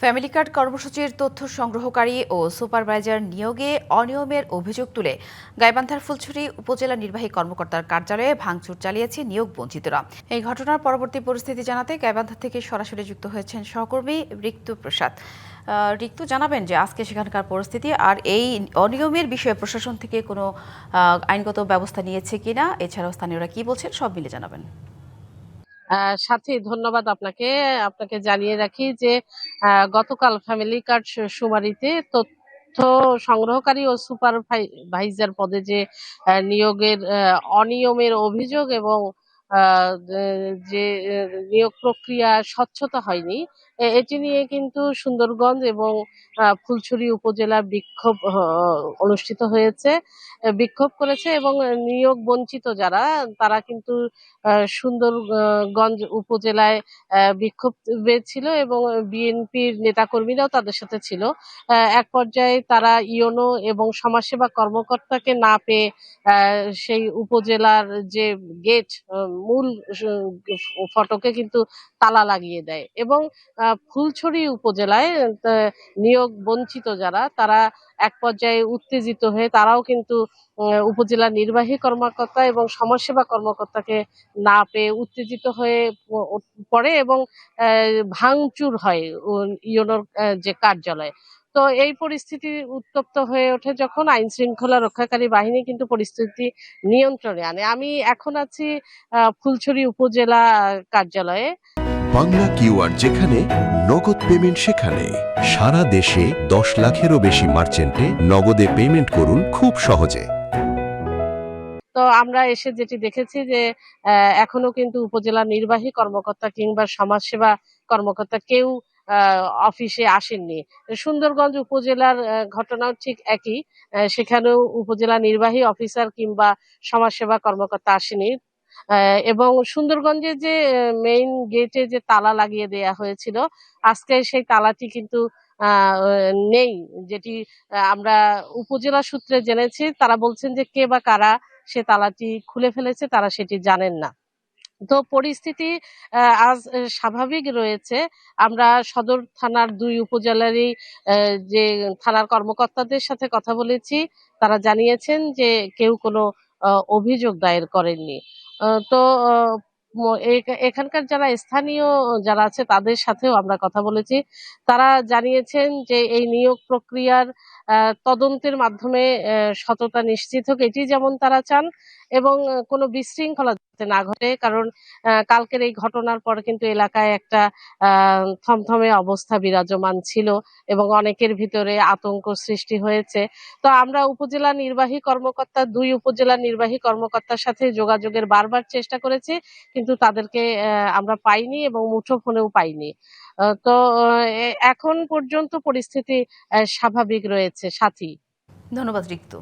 Family card কর্মসূচির তথ্য সংগ্রহকারী ও supervisor নিয়োগে অনিয়মের অভিযোগ তুলে গাইবান্ধার ফুলছড়ি উপজেলা নির্বাহী কর্মকর্তার কার্যালয়ে ভাঙচুর চালিয়েছে নিয়োগ বঞ্চিতরা। এই ঘটনার পরবর্তী পরিস্থিতি জানাতে গাইবান্ধা থেকে সরাসরি যুক্ত হয়েছেন সহকর্মী ঋক্তু প্রসাদ। ঋক্তু, জানাবেন যে আজকে সেখানকার পরিস্থিতি আর এই অনিয়মের বিষয়ে প্রশাসন থেকে কোনো আইনগত ব্যবস্থা নিয়েছে কিনা, এছাড়াও স্থানীয়রা কি বলছেন, সব মিলে জানাবেন। সাথী, ধন্যবাদ আপনাকে। জানিয়ে রাখি যে গতকাল ফ্যামিলি কার্ড শুমারিতে তথ্য সংগ্রহকারী ও সুপারভাইজার পদে যে নিয়োগের অনিয়মের অভিযোগ এবং যে নিয়োগ প্রক্রিয়া স্বচ্ছতা হয়নি, এটি নিয়ে কিন্তু সুন্দরগঞ্জ এবং ফুলছড়ি উপজেলা বিক্ষোভ অনুষ্ঠিত হয়েছে। বিক্ষোভ করেছে এবং নিয়োগ বঞ্চিত যারা, তারা কিন্তু সুন্দরগঞ্জ উপজেলায় বিক্ষোভে ছিল এবং বিএনপির নেতাকর্মীরাও তাদের সাথে ছিল। এক পর্যায়ে তারা ইওনো এবং সমাজসেবা কর্মকর্তাকে না পেয়ে সেই উপজেলার যে গেট, মূল ফটকে কিন্তু তালা লাগিয়ে দেয় এবং ফুলছড়ি উপজেলায় নিয়োগ বঞ্চিত যারা, তারা এক পর্যায়ে উত্তেজিত হয়ে তারাও কিন্তু উপজেলা নির্বাহী কর্মকর্তা এবং সমাজসেবা কর্মকর্তাকে না পেয়ে উত্তেজিত হয়ে পড়ে এবং ভাঙচুর হয় ইউনোর যে কার্যালয়। তো এই পরিস্থিতি উত্তপ্ত হয়ে ওঠে যখন আইন শৃঙ্খলা রক্ষাকারী বাহিনী কিন্তু পরিস্থিতি নিয়ন্ত্রণে আনে। আমি এখন আছি ফুলছড়ি উপজেলা কার্যালয়ে। বাংলা কিউআর যেখানে নগদ পেমেন্ট সেখানে। সারা দেশে 10 লাখেরও বেশি মার্চেন্টে নগদে পেমেন্ট করুন খুব সহজে। তো আমরা এসে যেটি দেখেছি যে এখনো কিন্তু উপজেলা নির্বাহী কর্মকর্তা কিংবা সমাজসেবা কর্মকর্তা কেউ অফিসে আসেননি। সুন্দরগঞ্জ উপজেলার ঘটনাও ঠিক একই, সেখানেও উপজেলা নির্বাহী অফিসার কিংবা সমাজসেবা কর্মকর্তা আসেনি। এবং সুন্দরগঞ্জে যে মেইন গেটে যে তালা লাগিয়ে দেয়া হয়েছিল, আজকে সেই তালাটি কিন্তু নেই, যেটি আমরা উপজেলা সূত্রে জেনেছি। তারা বলছেন যে কে বা কারা সে তালাটি খুলে ফেলেছে তারা সেটি জানেন না। তো পরিস্থিতি আজ স্বাভাবিক রয়েছে। আমরা সদর থানার 2 উপজেলারই যে থানার কর্মকর্তাদের সাথে কথা বলেছি, তারা জানিয়েছেন যে কেউ কোনো অভিযোগ দায়ের করেননি। তো এখানকার যারা স্থানীয় যারা আছে তাদের সাথেও আমরা কথা বলেছি। তারা জানিয়েছেন যে এই নিয়োগ প্রক্রিয়ার তদন্তের মাধ্যমে সততা নিশ্চিত হোক, এটি যেমন তারা চান, এবং কোনো বিশৃঙ্খলা যাতে না ঘটে। কারণ কালকের এই ঘটনার পর কিন্তু এলাকায় একটা থমথমে অবস্থা বিরাজমান ছিল এবং অনেকের ভিতরে আতঙ্ক সৃষ্টি হয়েছে। তো আমরা উপজেলা নির্বাহী কর্মকর্তা 2 উপজেলা নির্বাহী কর্মকর্তার সাথে যোগাযোগের বারবার চেষ্টা করেছি, কিন্তু তাদেরকে আমরা পাইনি এবং মুঠোফোনেও পাইনি। তো এখন পর্যন্ত পরিস্থিতি স্বাভাবিক রয়েছে। সাথী, ধন্যবাদ ঋক্তু।